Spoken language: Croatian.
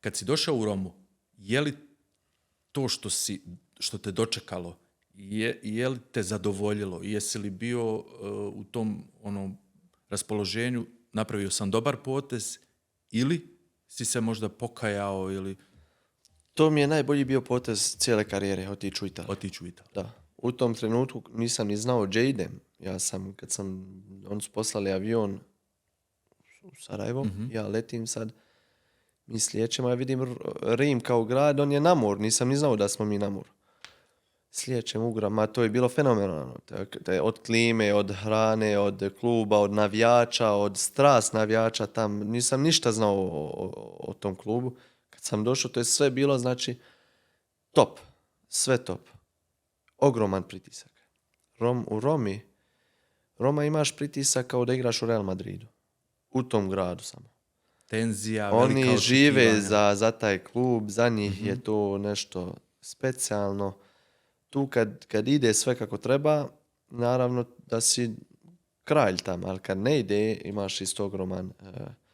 kad si došao u Romu, je li to što te dočekalo, je li te zadovoljilo? Jesi li bio u tom raspoloženju, napravio sam dobar potez ili si se možda pokajao ili To mi je najbolji bio potez cijele karijere, otići u Italiju. otići u Italiju? Da. U tom trenutku nisam ni znao gdje idem. Oni su poslali avion u Sarajevo, ja letim sad, mi slijećemo, ja vidim Rim kao grad, on je na moru, nisam ni znao da smo mi na moru. Slijećem u grad, to je bilo fenomenalno. Od klime, od hrane, od kluba, od navijača, od strast navijača tam. Nisam ništa znao o tom klubu. Kad sam došao, to je sve bilo, znači, top. Sve top. Ogroman pritisak. U Roma imaš pritisak kao da igraš u Real Madridu. U tom gradu samo. Tenzija, velika očekivanja. Oni žive za taj klub, za njih je to nešto specijalno. Tu kad ide sve kako treba, naravno da si kralj tamo, ali kad ne ide, imaš isto ogroman